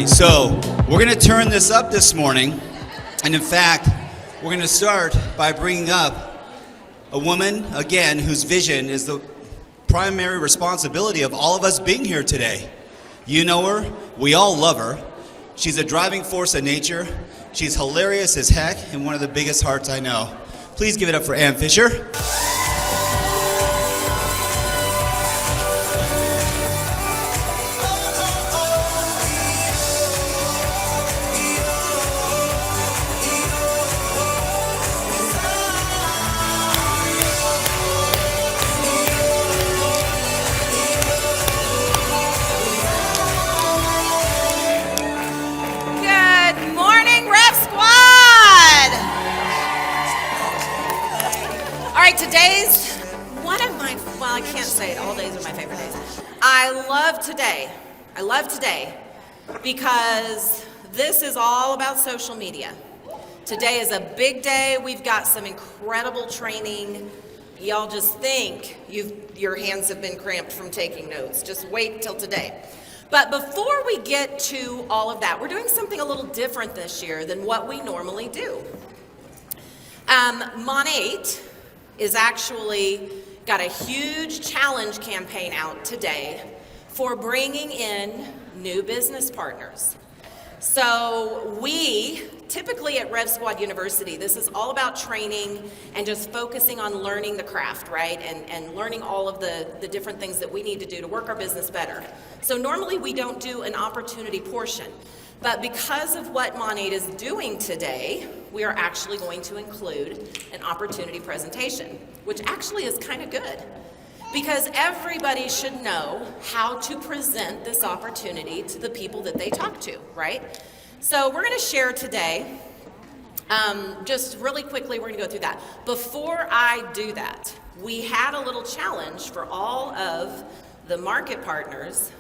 right, so we're going to turn this up this morning, and in fact, we're going to start by bringing up a woman, again, whose vision is the primary responsibility of all of us being here today. You know her, we all love her. She's a driving force of nature. She's hilarious as heck and one of the biggest hearts I know. Please give it up for Ann Fisher. Today's one of my, well, I can't say it, all days are my favorite days. I love today because this is all about social media. Today is a big day. We've got some incredible training. Y'all just think your hands have been cramped from taking notes. Just wait till today. But before we get to all of that, we're doing something a little different this year than what we normally do. Monat is actually got a huge challenge campaign out today for bringing in new business partners. So we typically at Rev Squad University, this is all about training and just focusing on learning the craft, right? And learning all of the different things that we need to do to work our business better. So normally we don't do an opportunity portion. But because of what Monat is doing today, we are actually going to include an opportunity presentation, which actually is kind of good because everybody should know how to present this opportunity to the people that they talk to, right? So we're going to share today, just really quickly, we're going to go through that. Before I do that, we had a little challenge for all of the market partners,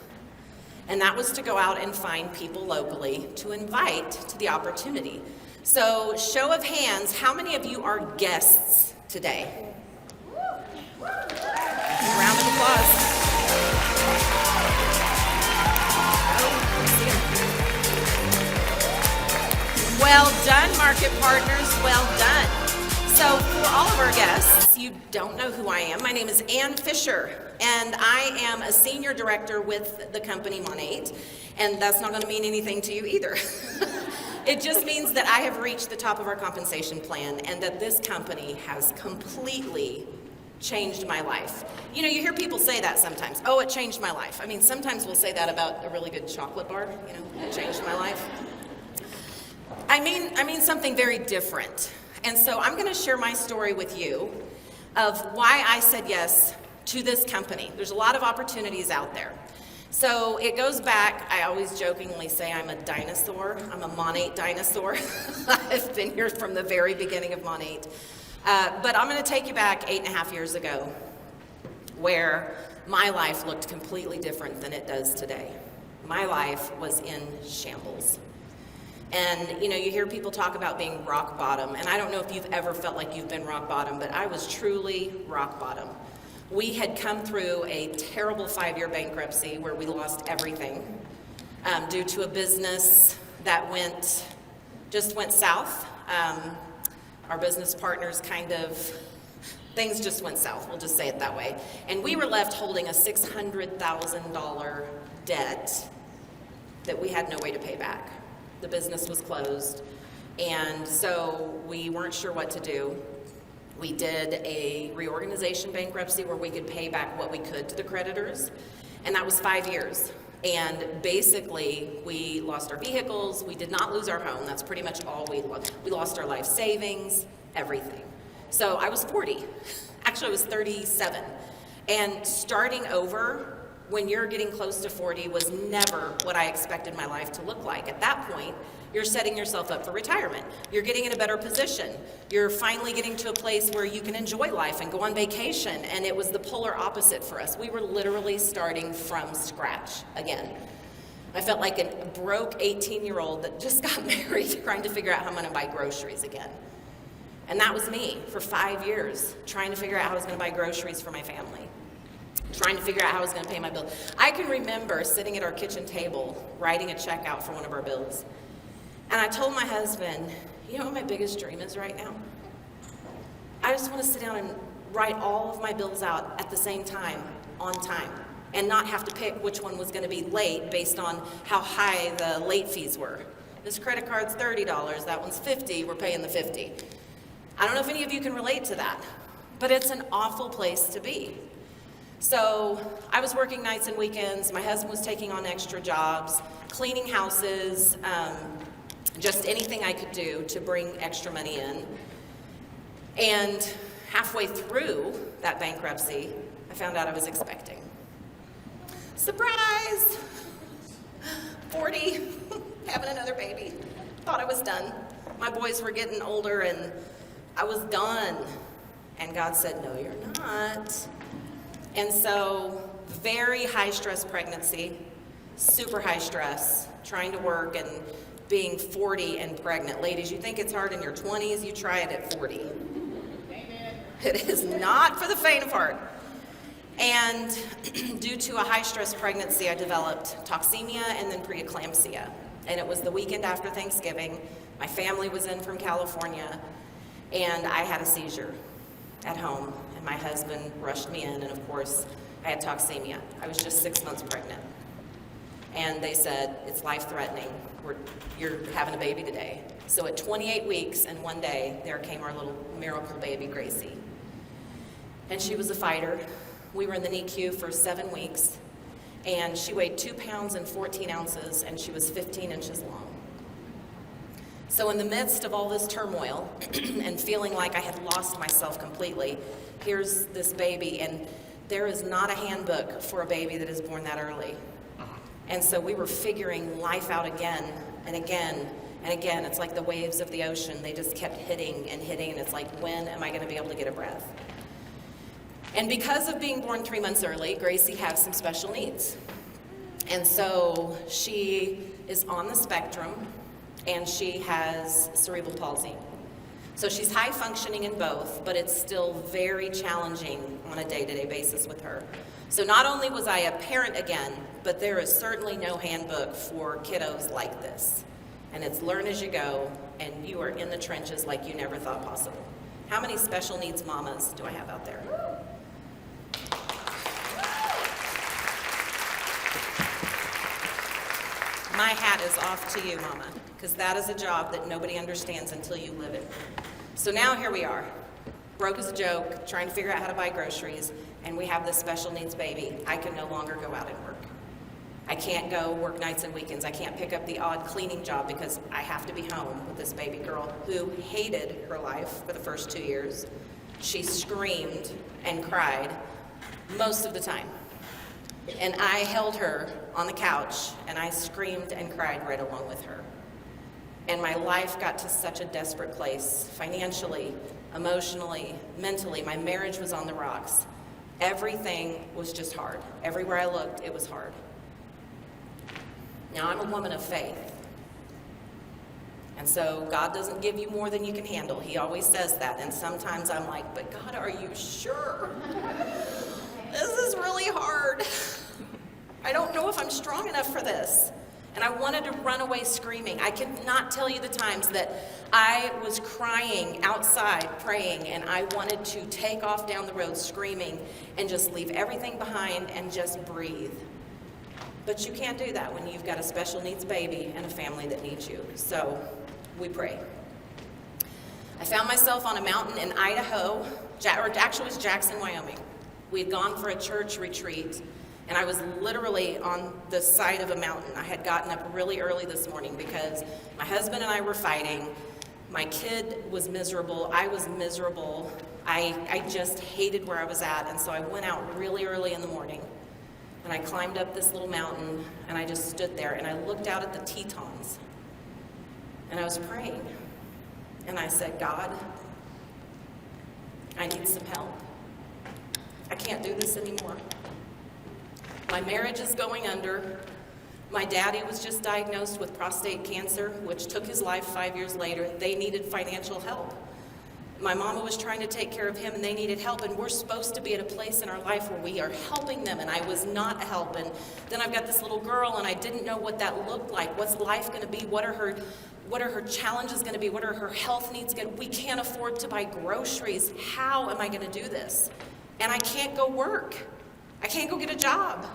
and that was to go out and find people locally to invite to the opportunity. So, show of hands, how many of you are guests today? Round of applause. Well done, market partners, well done. So, for all of our guests, you don't know who I am. My name is Ann Fisher, and I am a senior director with the company Monat, and that's not going to mean anything to you either. It just means that I have reached the top of our compensation plan and that this company has completely changed my life. You know, you hear people say that sometimes. Oh, it changed my life. I mean, sometimes we'll say that about a really good chocolate bar. You know, it changed my life. I mean something very different. And so I'm going to share my story with you of why I said yes to this company. There's a lot of opportunities out there. So it goes back, I always jokingly say I'm a dinosaur. I'm a Monat dinosaur. I've been here from the very beginning of Monat. But I'm going to take you back 8.5 years ago where my life looked completely different than it does today. My life was in shambles. And, you know, you hear people talk about being rock bottom, and I don't know if you've ever felt like you've been rock bottom, but I was truly rock bottom. We had come through a terrible 5-year bankruptcy where we lost everything due to a business that just went south. Our business partners things just went south, we'll just say it that way. And we were left holding a $600,000 debt that we had no way to pay back. The business was closed, and so we weren't sure what to do. We did a reorganization bankruptcy where we could pay back what we could to the creditors, and that was 5 years. And basically, we lost our vehicles, we did not lose our home, that's pretty much all we lost. We lost our life savings, everything. So I was 40, actually I was 37, and starting over when you're getting close to 40 was never what I expected my life to look like. At that point, you're setting yourself up for retirement. You're getting in a better position. You're finally getting to a place where you can enjoy life and go on vacation, and it was the polar opposite for us. We were literally starting from scratch again. I felt like a broke 18-year-old that just got married trying to figure out how I'm gonna buy groceries again. And that was me for 5 years, trying to figure out how I was gonna buy groceries for my family. trying to figure out how I was going to pay my bill. I can remember sitting at our kitchen table, writing a check out for one of our bills. And I told my husband, you know what my biggest dream is right now? I just want to sit down and write all of my bills out at the same time, on time, and not have to pick which one was going to be late based on how high the late fees were. This credit card's $30, that one's $50, we're paying the $50. I don't know if any of you can relate to that, but it's an awful place to be. So I was working nights and weekends, my husband was taking on extra jobs, cleaning houses, just anything I could do to bring extra money in. And halfway through that bankruptcy, I found out I was expecting. Surprise! 40, having another baby. Thought I was done. My boys were getting older and I was done. And God said, no, you're not. And so, very high stress pregnancy, super high stress, trying to work and being 40 and pregnant. Ladies, you think it's hard in your 20s, you try it at 40. Amen. It is not for the faint of heart. And due to a high stress pregnancy, I developed toxemia and then preeclampsia. And it was the weekend after Thanksgiving. My family was in from California, and I had a seizure at home. And my husband rushed me in, and of course, I had toxemia. I was just 6 months pregnant. And they said, it's life-threatening. You're having a baby today. So at 28 weeks and 1 day, there came our little miracle baby, Gracie. And she was a fighter. We were in the NICU for 7 weeks, and she weighed 2 pounds and 14 ounces, and she was 15 inches long. So in the midst of all this turmoil and feeling like I had lost myself completely, here's this baby, and there is not a handbook for a baby that is born that early. And so we were figuring life out again and again and again. It's like the waves of the ocean. They just kept hitting and hitting, and it's like, when am I going to be able to get a breath? And because of being born 3 months early, Gracie has some special needs. And so she is on the spectrum, and she has cerebral palsy. So she's high functioning in both, but it's still very challenging on a day-to-day basis with her. So not only was I a parent again, but there is certainly no handbook for kiddos like this. And it's learn as you go, and you are in the trenches like you never thought possible. How many special needs mamas do I have out there? My hat is off to you, mama, because that is a job that nobody understands until you live it. So now here we are, broke as a joke, trying to figure out how to buy groceries, and we have this special needs baby. I can no longer go out and work. I can't go work nights and weekends. I can't pick up the odd cleaning job because I have to be home with this baby girl who hated her life for the first 2 years. She screamed and cried most of the time. And I held her on the couch, and I screamed and cried right along with her. And my life got to such a desperate place, financially, emotionally, mentally. My marriage was on the rocks. Everything was just hard. Everywhere I looked, it was hard. Now, I'm a woman of faith. And so God doesn't give you more than you can handle. He always says that. And sometimes I'm like, but God, are you sure? This is really hard. I don't know if I'm strong enough for this. And I wanted to run away screaming. I cannot tell you the times that I was crying outside, praying, and I wanted to take off down the road screaming and just leave everything behind and just breathe. But you can't do that when you've got a special needs baby and a family that needs you. So we pray. I found myself on a mountain in Idaho, or actually it was Jackson, Wyoming. We had gone for a church retreat, and I was literally on the side of a mountain. I had gotten up really early this morning because my husband and I were fighting. My kid was miserable. I was miserable. I just hated where I was at, and so I went out really early in the morning, and I climbed up this little mountain, and I just stood there, and I looked out at the Tetons, and I was praying, and I said, God, I need some help. I can't do this anymore. My marriage is going under. My daddy was just diagnosed with prostate cancer, which took his life 5 years later. They needed financial help. My mama was trying to take care of him and they needed help, and we're supposed to be at a place in our life where we are helping them, and I was not a help. And then I've got this little girl and I didn't know what that looked like. What's life going to be? What are her challenges going to be? What are her health needs going to be? We can't afford to buy groceries. How am I going to do this? And I can't go work. I can't go get a job.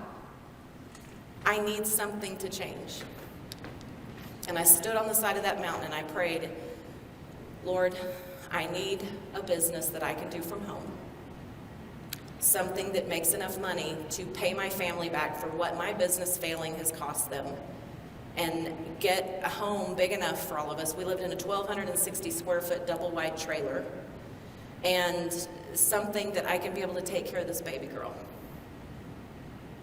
I need something to change. And I stood on the side of that mountain and I prayed, Lord, I need a business that I can do from home. Something that makes enough money to pay my family back for what my business failing has cost them, and get a home big enough for all of us. We lived in a 1,260 square foot double wide trailer, and something that I can be able to take care of this baby girl.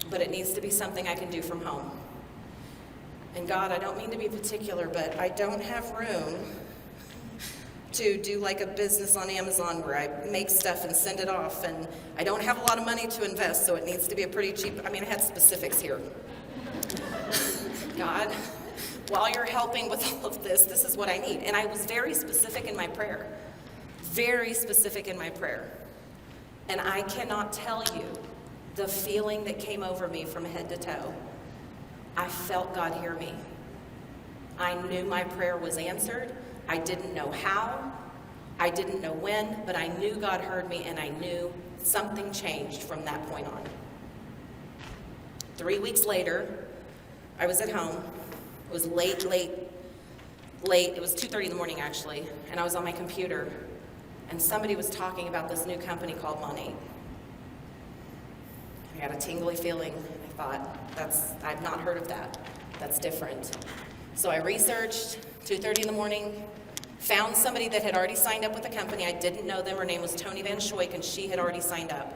But it needs to be something I can do from home. And God, I don't mean to be particular, but I don't have room to do like a business on Amazon where I make stuff and send it off, and I don't have a lot of money to invest, so it needs to be a pretty cheap, I had specifics here. God, while you're helping with all of this, this is what I need. And I was very specific in my prayer. Very specific in my prayer. And I cannot tell you the feeling that came over me from head to toe. I felt God hear me. I knew my prayer was answered. I didn't know how, I didn't know when, but I knew God heard me, and I knew something changed from that point on. 3 weeks later, I was at home. It was late. It was 2:30 in the morning, actually, and I was on my computer, and somebody was talking about this new company called Monat. I got a tingly feeling. I thought, I've not heard of that. That's different. So I researched, 2:30 in the morning, found somebody that had already signed up with the company. I didn't know them. Her name was Tony Van Schoik, and she had already signed up.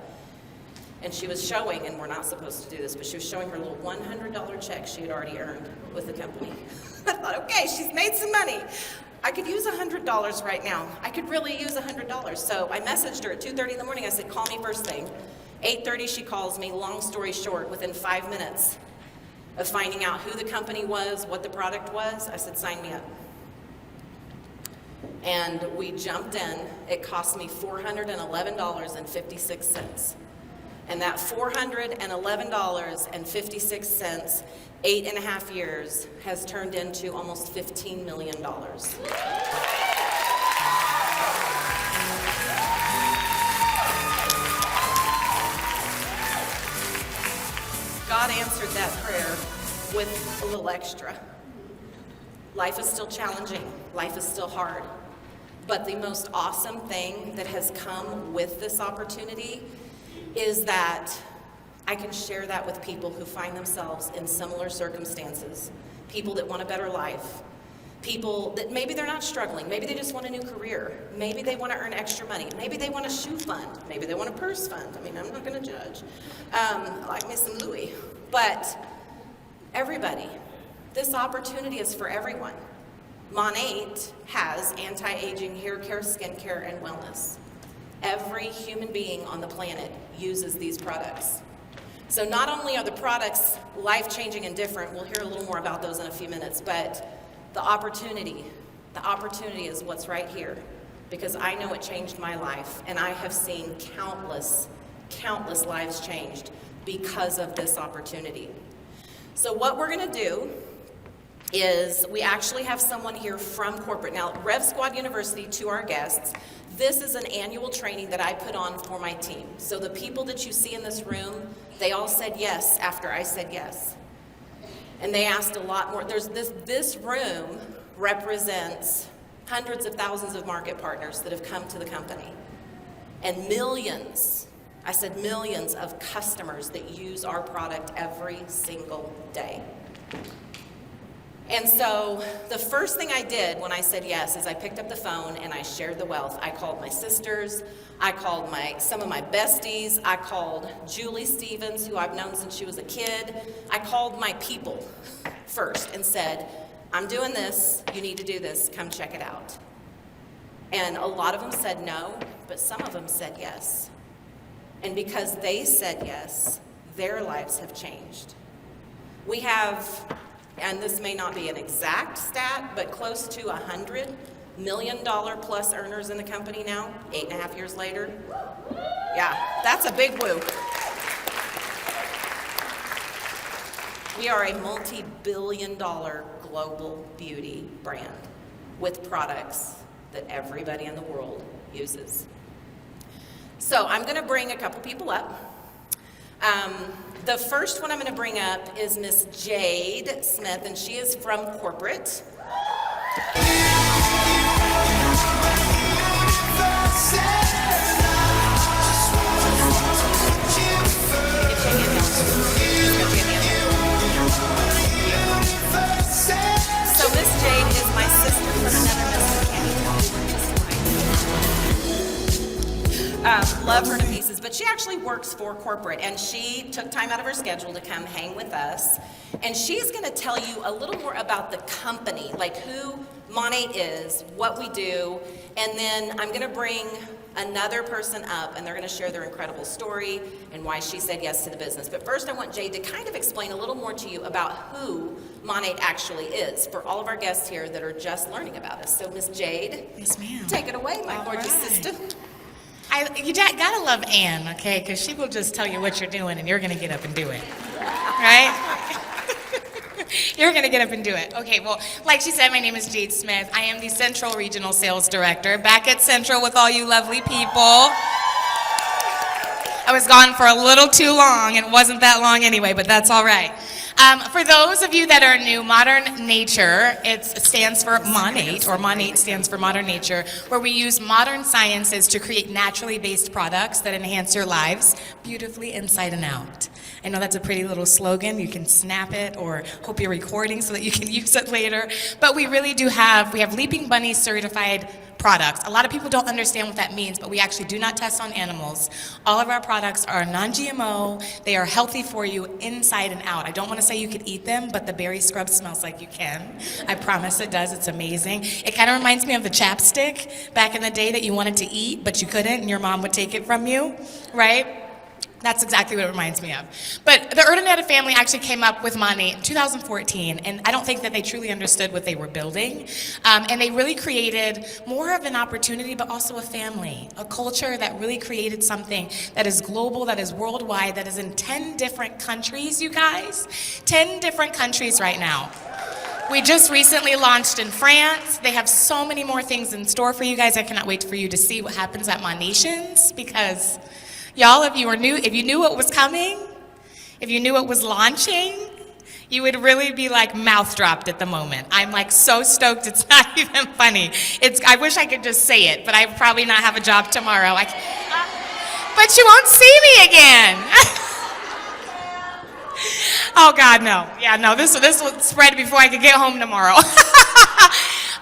And she was showing, and we're not supposed to do this, but she was showing her little $100 check she had already earned with the company. I thought, okay, she's made some money. I could use $100 right now. I could really use $100. So I messaged her at 2:30 in the morning. I said, call me first thing. 8:30 she calls me. Long story short, within 5 minutes of finding out who the company was, what the product was, I said, sign me up. And we jumped in. It cost me $411.56. And that $411.56, 8.5 years, has turned into almost $15 million. God answered that prayer with a little extra. Life is still challenging. Life is still hard. But the most awesome thing that has come with this opportunity is that I can share that with people who find themselves in similar circumstances, people that want a better life, people that maybe they're not struggling, maybe they just want a new career, maybe they want to earn extra money, maybe they want a shoe fund, maybe they want a purse fund. I'm not going to judge. I like me some Louis. But everybody, this opportunity is for everyone. Monat has anti-aging hair care, skin care, and wellness. Every human being on the planet uses these products. So not only are the products life-changing and different, we'll hear a little more about those in a few minutes, but the opportunity is what's right here, because I know it changed my life, and I have seen countless lives changed because of this opportunity. So what we're gonna do is we actually have someone here from corporate. Now, Rev Squad University, to our guests, this is an annual training that I put on for my team. So the people that you see in this room, they all said yes after I said yes. And they asked a lot more. This room represents hundreds of thousands of market partners that have come to the company. And millions, I said millions of customers that use our product every single day. And so the first thing I did when I said yes is I picked up the phone and I shared the wealth. I called my sisters, I called some of my besties, I called Julie Stevens, who I've known since she was a kid. I called my people first and said, I'm doing this, you need to do this, come check it out. And a lot of them said no, but some of them said yes. And because they said yes, their lives have changed. We have, and this may not be an exact stat, but close to 100 million plus earners in the company now, 8.5 years later. Yeah, that's a big woo. We are a multi-billion-dollar global beauty brand with products that everybody in the world uses. So I'm going to bring a couple people up. The first one I'm going to bring up is Miss Jade Smith, and she is from corporate. So Miss Jade is my sister from another Miss McKinney. Love her to pieces, but she actually works for corporate, and she took time out of her schedule to come hang with us, and she's going to tell you a little more about the company, like who Monat is, what we do, and then I'm going to bring another person up, and they're going to share their incredible story and why she said yes to the business. But first I want Jade to kind of explain a little more to you about who Monat actually is for all of our guests here that are just learning about us. So Miss Jade, yes, ma'am. Take it away, my gorgeous sister. You gotta love Ann, okay? Because she will just tell you what you're doing, and you're gonna get up and do it, right? You're gonna get up and do it. Okay, well, like she said, my name is Jade Smith. I am the Central Regional Sales Director, back at Central with all you lovely people. I was gone for a little too long, and it wasn't that long anyway, but that's all right. For those of you that are new, Modern Nature, it stands for Monat, or Monat stands for Modern Nature, where we use modern sciences to create naturally based products that enhance your lives beautifully inside and out. I know that's a pretty little slogan. You can snap it or hope you're recording so that you can use it later. But we really do have Leaping Bunny certified products. A lot of people don't understand what that means, but we actually do not test on animals. All of our products are non-GMO. They are healthy for you inside and out. I don't want to say you could eat them, but the berry scrub smells like you can. I promise it does. It's amazing. It kind of reminds me of the chapstick back in the day that you wanted to eat, but you couldn't, and your mom would take it from you, right? That's exactly what it reminds me of. But the Urdaneta family actually came up with Monat in 2014, and I don't think that they truly understood what they were building. And they really created more of an opportunity, but also a family, a culture that really created something that is global, that is worldwide, that is in 10 different countries, you guys. 10 different countries right now. We just recently launched in France. They have so many more things in store for you guys. I cannot wait for you to see what happens at Monations, because y'all, if you knew what was coming, if you knew what was launching, you would really be like mouth dropped at the moment. I'm like so stoked, it's not even funny. I wish I could just say it, but I probably not have a job tomorrow. But you won't see me again. Oh God, no. Yeah, no, this will spread before I could get home tomorrow.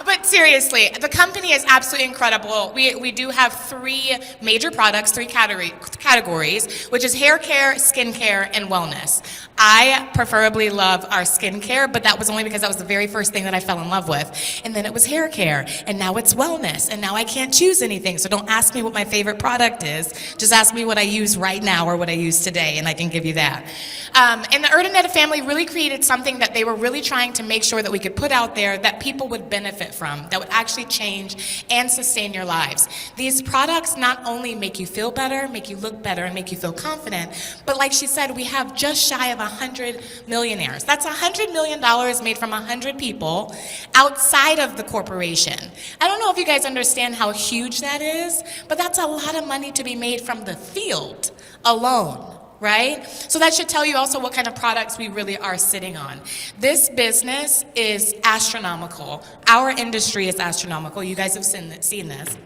But seriously, the company is absolutely incredible. We do have 3 major products, 3 categories, which is hair care, skin care, and wellness. I preferably love our skin care, but that was only because that was the very first thing that I fell in love with. And then it was hair care, and now it's wellness, and now I can't choose anything. So don't ask me what my favorite product is. Just ask me what I use right now or what I use today, and I can give you that. And the Urdaneta family really created something that they were really trying to make sure that we could put out there that people would benefit from, that would actually change and sustain your lives. These products not only make you feel better, make you look better, and make you feel confident, but like she said, we have just shy of 100 millionaires. That's $100 million made from 100 people outside of the corporation. I don't know if you guys understand how huge that is, but that's a lot of money to be made from the field alone. Right? So that should tell you also what kind of products we really are sitting on. This business is astronomical. Our industry is astronomical. You guys have seen this.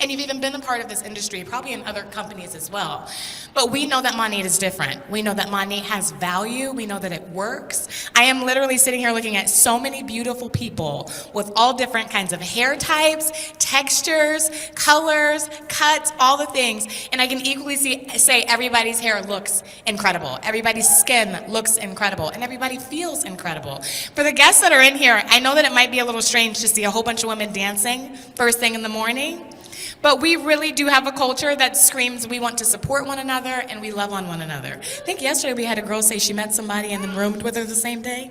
And you've even been a part of this industry, probably in other companies as well. But we know that Monat is different. We know that Monat has value. We know that it works. I am literally sitting here looking at so many beautiful people with all different kinds of hair types, textures, colors, cuts, all the things. And I can equally say everybody's hair looks incredible. Everybody's skin looks incredible. And everybody feels incredible. For the guests that are in here, I know that it might be a little strange to see a whole bunch of women dancing first thing in the morning. But we really do have a culture that screams we want to support one another and we love on one another. I think yesterday we had a girl say she met somebody and then roomed with her the same day.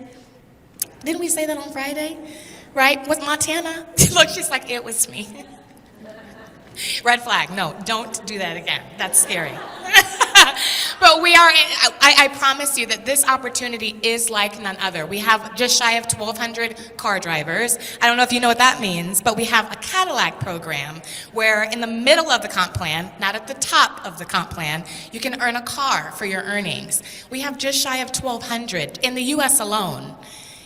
Didn't we say that on Friday? right? Was Montana? Look, she's like, it was me. Red flag. No, don't do that again. That's scary. But we are, I promise you that this opportunity is like none other. We have just shy of 1,200 car drivers. I don't know if you know what that means, but we have a Cadillac program where in the middle of the comp plan, not at the top of the comp plan, you can earn a car for your earnings. We have just shy of 1,200 in the U.S. alone.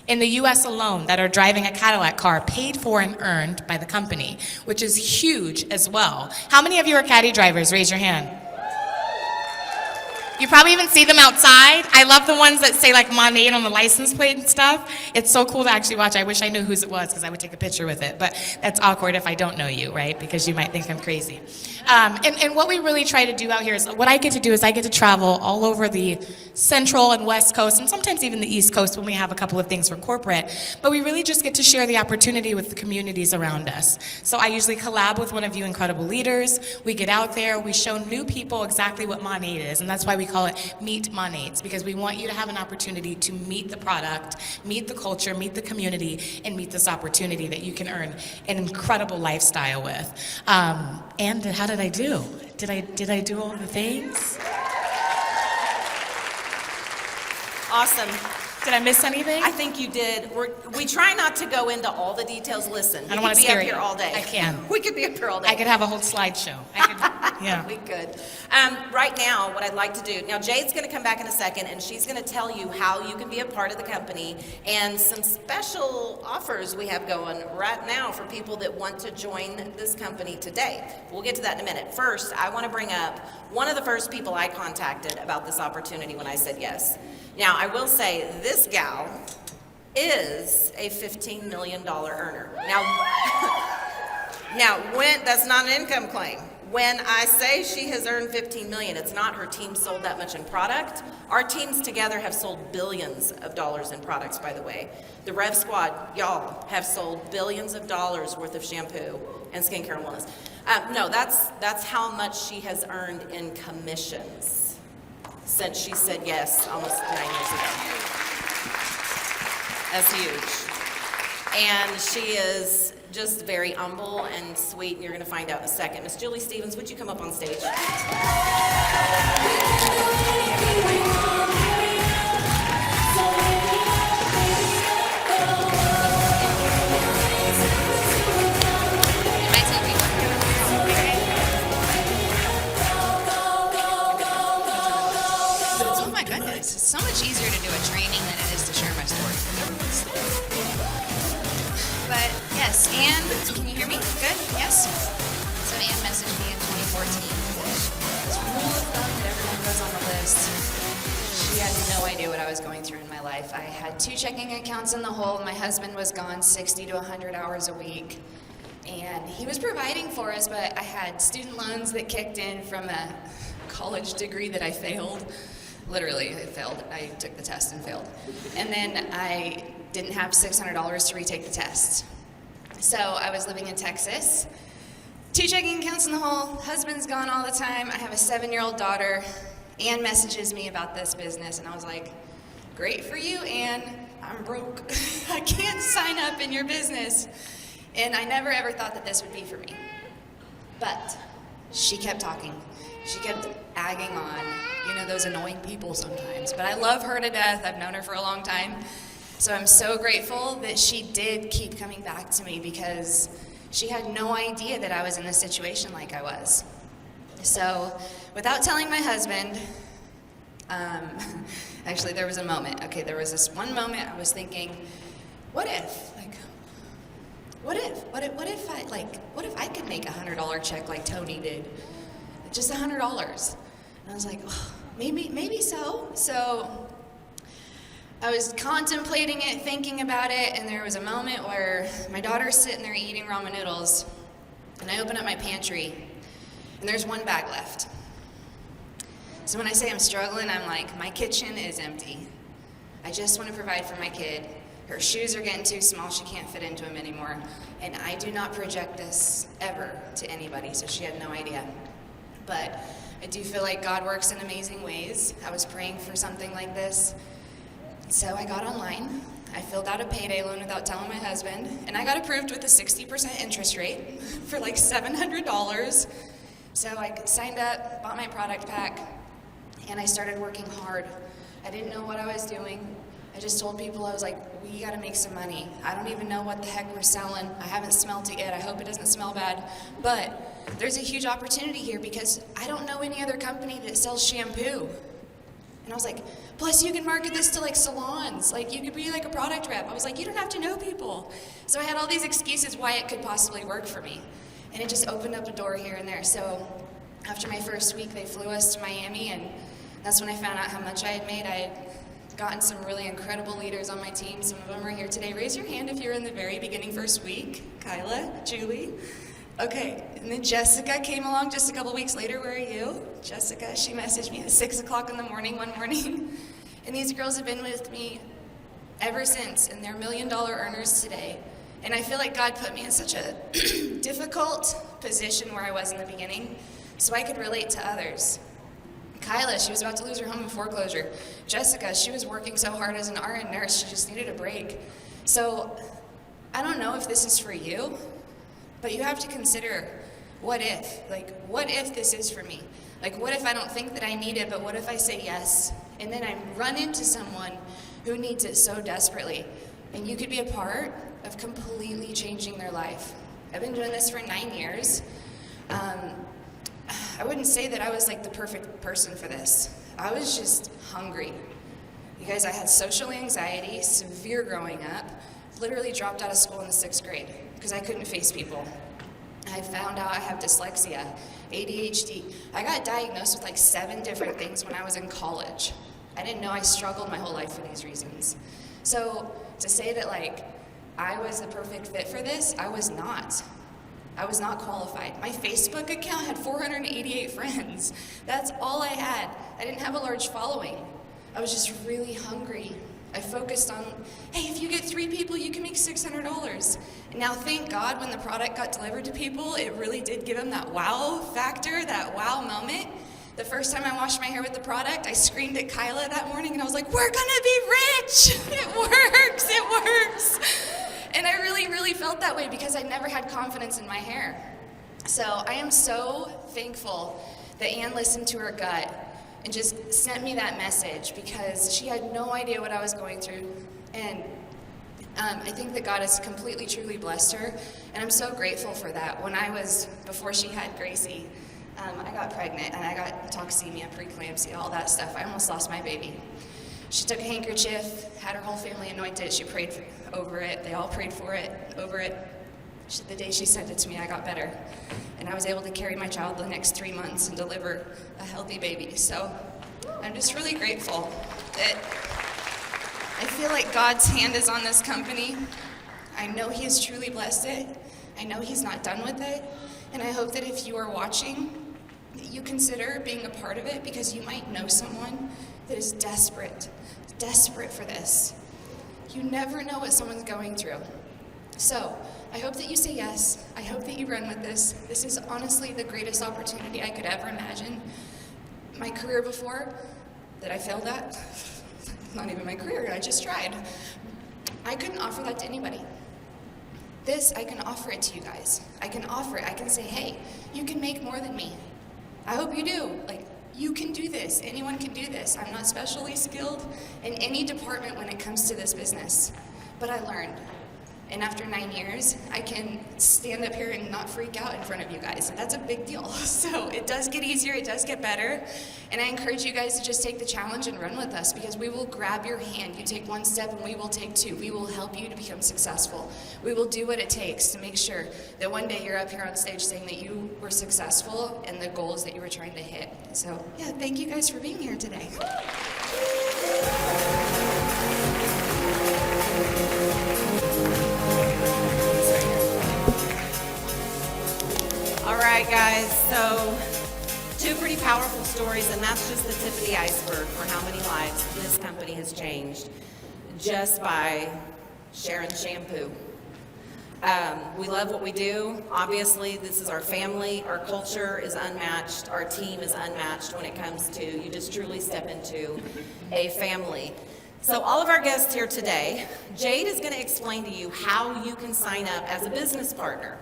In the U.S. alone that are driving a Cadillac car paid for and earned by the company, which is huge as well. How many of you are Caddy drivers? Raise your hand. You probably even see them outside. I love the ones that say like Monat on the license plate and stuff. It's so cool to actually watch. I wish I knew whose it was because I would take a picture with it. But that's awkward if I don't know you, right? Because you might think I'm crazy. And what we really try to do out here is, what I get to do is I get to travel all over the Central and West Coast, and sometimes even the East Coast when we have a couple of things for corporate. But we really just get to share the opportunity with the communities around us. So I usually collab with one of you incredible leaders. We get out there, we show new people exactly what Monat is, and that's why we call it Meet Monats, because we want you to have an opportunity to meet the product, meet the culture, meet the community, and meet this opportunity that you can earn an incredible lifestyle with. And how did I do? Did I do all the things? Awesome. Did I miss anything? I think you did. We try not to go into all the details. Listen, I don't want to be scare up you. here all day. I can. We could be up here all day. I could have a whole slideshow. Yeah. We could. Right now, what I'd like to do, now Jade's going to come back in a second, and she's going to tell you how you can be a part of the company and some special offers we have going right now for people that want to join this company today. We'll get to that in a minute. First, I want to bring up one of the first people I contacted about this opportunity when I said yes. Now, I will say this gal is a $15 million earner. Now, when that's not an income claim. When I say she has earned $15 million, it's not her team sold that much in product. Our teams together have sold billions of dollars in products, by the way. The REV squad, y'all, have sold billions of dollars worth of shampoo and skincare and wellness. No, that's how much she has earned in commissions since she said yes almost 9 years ago. That's huge. And she is just very humble and sweet, and you're going to find out in a second. Miss Julie Stevens, would you come up on stage? Oh my goodness, it's so much easier to do a training than it is to share my story. But yes, Anne, can you hear me? Good? Yes? So Anne messaged me in 2014. This rule of thumb that everyone goes on the list. She had no idea what I was going through in my life. I had 2 checking accounts in the hole. My husband was gone 60 to 100 hours a week. And he was providing for us, but I had student loans that kicked in from a college degree that I failed. Literally, I failed. I took the test and failed. And then I didn't have $600 to retake the test. So I was living in Texas. 2 checking accounts in the hole, husband's gone all the time. I have a 7-year-old daughter. Anne messages me about this business, and I was like, great for you, Anne. I'm broke. I can't sign up in your business. And I never ever thought that this would be for me. But she kept talking. She kept agging on. You know, those annoying people sometimes. But I love her to death. I've known her for a long time. So I'm so grateful that she did keep coming back to me, because she had no idea that I was in this situation like I was. So without telling my husband, actually there was a moment. Okay, there was this one moment I was thinking, what if I could make a $100 check like Tony did? Just $100. And I was like, oh, maybe so. So I was contemplating it, thinking about it, and there was a moment where my daughter's sitting there eating ramen noodles, and I open up my pantry, and there's 1 bag left. So when I say I'm struggling, I'm like, my kitchen is empty. I just want to provide for my kid. Her shoes are getting too small, she can't fit into them anymore. And I do not project this ever to anybody, so she had no idea. But I do feel like God works in amazing ways. I was praying for something like this. So I got online, I filled out a payday loan without telling my husband, and I got approved with a 60% interest rate for like $700. So I signed up, bought my product pack, and I started working hard. I didn't know what I was doing. I just told people, I was like, we gotta make some money. I don't even know what the heck we're selling. I haven't smelled it yet. I hope it doesn't smell bad. But there's a huge opportunity here because I don't know any other company that sells shampoo. And I was like, plus you can market this to like salons. Like you could be like a product rep. I was like, you don't have to know people. So I had all these excuses why it could possibly work for me. And it just opened up a door here and there. So after my first week, they flew us to Miami, and that's when I found out how much I had made. I had gotten some really incredible leaders on my team. Some of them are here today. Raise your hand if you're in the very beginning first week. Kyla, Julie. Okay, and then Jessica came along just a couple weeks later. Where are you? Jessica, she messaged me at 6 o'clock in the morning one morning. And these girls have been with me ever since, and they're $1 million earners today. And I feel like God put me in such a difficult position where I was in the beginning so I could relate to others. Kyla, she was about to lose her home in foreclosure. Jessica, she was working so hard as an RN nurse, she just needed a break. So I don't know if this is for you, but you have to consider, what if? Like, what if this is for me? Like, what if I don't think that I need it, but what if I say yes? And then I run into someone who needs it so desperately. And you could be a part of completely changing their life. I've been doing this for 9 years. I wouldn't say that I was like the perfect person for this. I was just hungry. You guys, I had social anxiety, severe growing up, literally dropped out of school in the 6th grade because I couldn't face people. I found out I have dyslexia, ADHD. I got diagnosed with like 7 different things when I was in college. I didn't know I struggled my whole life for these reasons. So to say that like I was the perfect fit for this, I was not. I was not qualified. My Facebook account had 488 friends. That's all I had. I didn't have a large following. I was just really hungry. I focused on, hey, if you get 3 people, you can make $600. And now, thank God, when the product got delivered to people, it really did give them that wow factor, that wow moment. The first time I washed my hair with the product, I screamed at Kyla that morning, and I was like, we're gonna be rich! It works, it works! And I really, really felt that way because I never had confidence in my hair. So I am so thankful that Ann listened to her gut and just sent me that message because she had no idea what I was going through. And I think that God has completely, truly blessed her. And I'm so grateful for that. Before she had Gracie, I got pregnant and I got toxemia, preeclampsia, all that stuff. I almost lost my baby. She took a handkerchief, had her whole family anoint it. She prayed over it. They all prayed for it, over it. The day she sent it to me, I got better. And I was able to carry my child the next 3 months and deliver a healthy baby. So I'm just really grateful that I feel like God's hand is on this company. I know He has truly blessed it. I know He's not done with it. And I hope that if you are watching, that you consider being a part of it because you might know someone that is desperate for this. You never know what someone's going through. So I hope that you say yes. I hope that you run with this. This is honestly the greatest opportunity I could ever imagine. My career before that I failed at, not even my career, I just tried. I couldn't offer that to anybody. This, I can offer it to you guys. I can offer it. I can say, hey, you can make more than me. I hope you do. Like, you can do this. Anyone can do this. I'm not specially skilled in any department when it comes to this business, but I learned. And after 9 years, I can stand up here and not freak out in front of you guys. That's a big deal. So it does get easier, it does get better. And I encourage you guys to just take the challenge and run with us because we will grab your hand. You take 1 step and we will take 2. We will help you to become successful. We will do what it takes to make sure that one day you're up here on stage saying that you were successful and the goals that you were trying to hit. So yeah, thank you guys for being here today. All right, guys, so 2 pretty powerful stories, and that's just the tip of the iceberg for how many lives this company has changed just by sharing the shampoo. We love what we do. Obviously, this is our family. Our culture is unmatched. Our team is unmatched when it comes to you just truly step into a family. So all of our guests here today, Jade is going to explain to you how you can sign up as a business partner.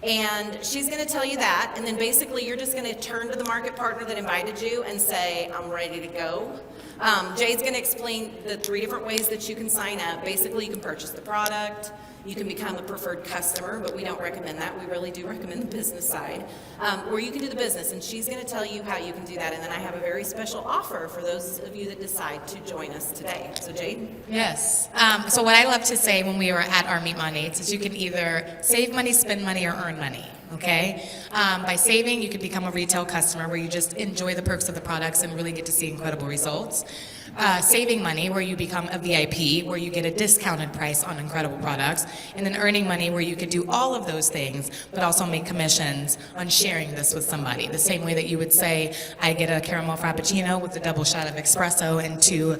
And she's going to tell you that, and then basically you're just going to turn to the market partner that invited you and say, I'm ready to go. Jade's going to explain the 3 different ways that you can sign up. Basically, you can purchase the product, you can become a preferred customer, but we don't recommend that. We really do recommend the business side. Or you can do the business, and she's going to tell you how you can do that. And then I have a very special offer for those of you that decide to join us today. So, Jade? Yes. So what I love to say when we are at our Meet Monates is you can either save money, spend money, or earn money. Okay? By saving, you can become a retail customer where you just enjoy the perks of the products and really get to see incredible results. Saving money, where you become a VIP, where you get a discounted price on incredible products, and then earning money, where you could do all of those things, but also make commissions on sharing this with somebody. The same way that you would say, I get a caramel frappuccino with a double shot of espresso and 2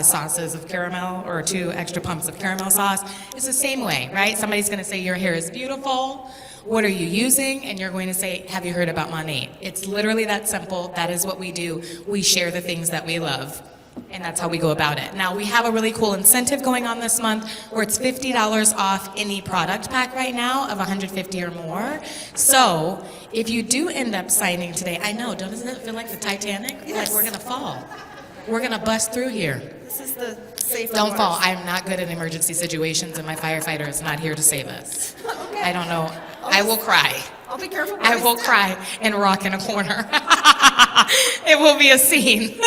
sauces of caramel, or 2 extra pumps of caramel sauce. It's the same way, right? Somebody's going to say, your hair is beautiful. What are you using? And you're going to say, have you heard about Monat? It's literally that simple. That is what we do. We share the things that we love. And that's how we go about it. Now, we have a really cool incentive going on this month where it's $50 off any product pack right now of $150 or more. So if you do end up signing today, I know, doesn't it feel like the Titanic? Yes. Like we're going to fall. We're going to bust through here. This is the safe Don't waters. fall. I'm not good at emergency situations, and my firefighter is not here to save us. Okay. I don't know. I will cry. I'll be careful. I will cry and rock in a corner. It will be a scene.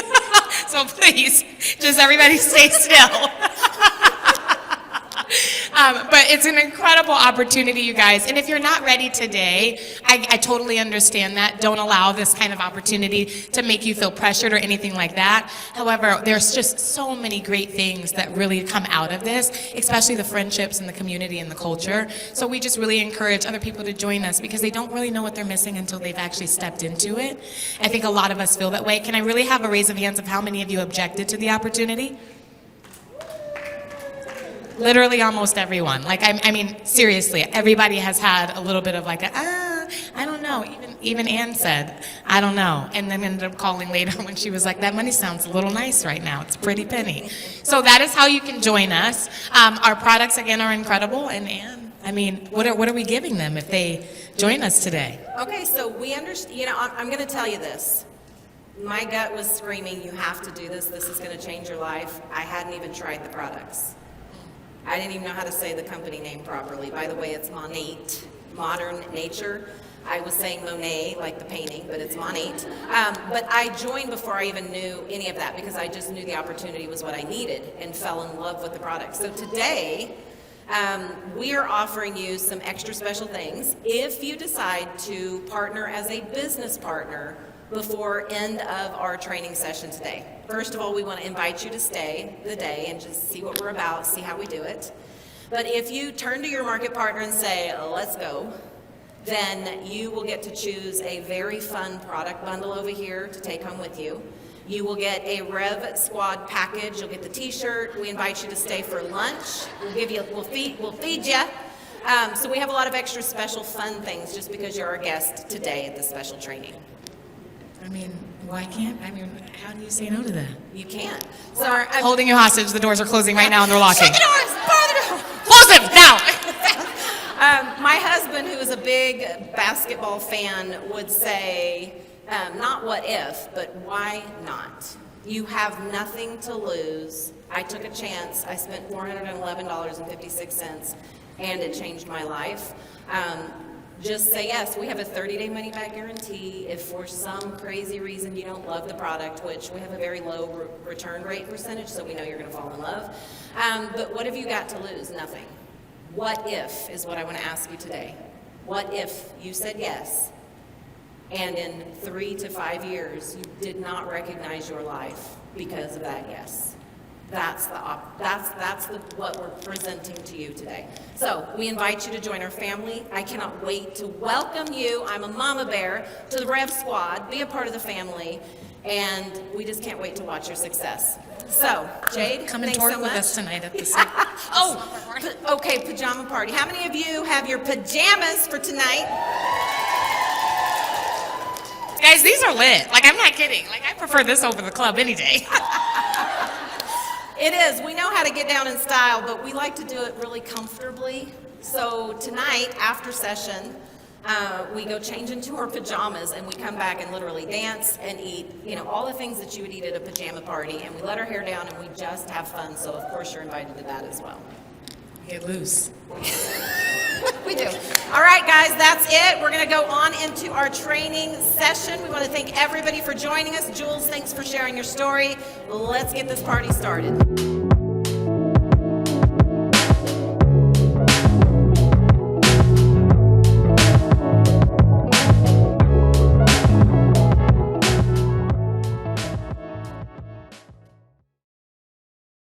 So please, just everybody stay still. But it's an incredible opportunity, you guys. And if you're not ready today, I totally understand that. Don't allow this kind of opportunity to make you feel pressured or anything like that. However, there's just so many great things that really come out of this, especially the friendships and the community and the culture. So we just really encourage other people to join us because they don't really know what they're missing until they've actually stepped into it. I think a lot of us feel that way. Can I really have a raise of hands of how many of you objected to the opportunity? Literally almost everyone. Like, I mean, seriously, everybody has had a little bit of like, I don't know. Even Ann said, I don't know. And then ended up calling later when she was like, that money sounds a little nice right now. It's a pretty penny. So that is how you can join us. Our products, again, are incredible. And Ann, I mean, what are we giving them if they join us today? Okay, so we understand, I'm going to tell you this. My gut was screaming, you have to do this. This is going to change your life. I hadn't even tried the products. I didn't even know how to say the company name properly. By the way, it's Monat, Modern Nature. I was saying Monet, like the painting, but it's Monat. But I joined before I even knew any of that because I just knew the opportunity was what I needed and fell in love with the product. So today, we are offering you some extra special things if you decide to partner as a business partner before end of our training session today. First of all, we want to invite you to stay the day and just see what we're about, see how we do it. But if you turn to your market partner and say, let's go, then you will get to choose a very fun product bundle over here to take home with you. You will get a REV Squad package. You'll get the t-shirt. We invite you to stay for lunch. We'll feed you. So we have a lot of extra special fun things just because you're our guest today at this special training. I mean, why can't? I mean, how do you say no to that? You can't. So I'm holding you hostage. The doors are closing right now and they're locking. Shut the doors! Bar the door! Close them now! My husband, who is a big basketball fan, would say, not what if, but why not? You have nothing to lose. I took a chance. I spent $411.56, and it changed my life. Just say yes. We have a 30-day money-back guarantee. If for some crazy reason you don't love the product, which we have a very low return rate percentage, so we know you're going to fall in love. But what have you got to lose? Nothing. What if is what I want to ask you today. What if you said yes, and in 3 to 5 years you did not recognize your life because of that yes? That's what we're presenting to you today. So we invite you to join our family. I cannot wait to welcome you. I'm a mama bear to the REV Squad. Be a part of the family, and we just can't wait to watch your success. So, Jade, Come and thanks twerk so with much. us tonight at the Okay, pajama party. How many of you have your pajamas for tonight? Guys, these are lit. Like, I'm not kidding. Like, I prefer this over the club any day. It is. We know how to get down in style, but we like to do it really comfortably. So tonight, after session, we go change into our pajamas and we come back and literally dance and eat, all the things that you would eat at a pajama party. And we let our hair down and we just have fun. So of course you're invited to that as well. Get loose. We do. All right, guys, that's it. We're going to go on into our training session. We want to thank everybody for joining us. Jules, thanks for sharing your story. Let's get this party started.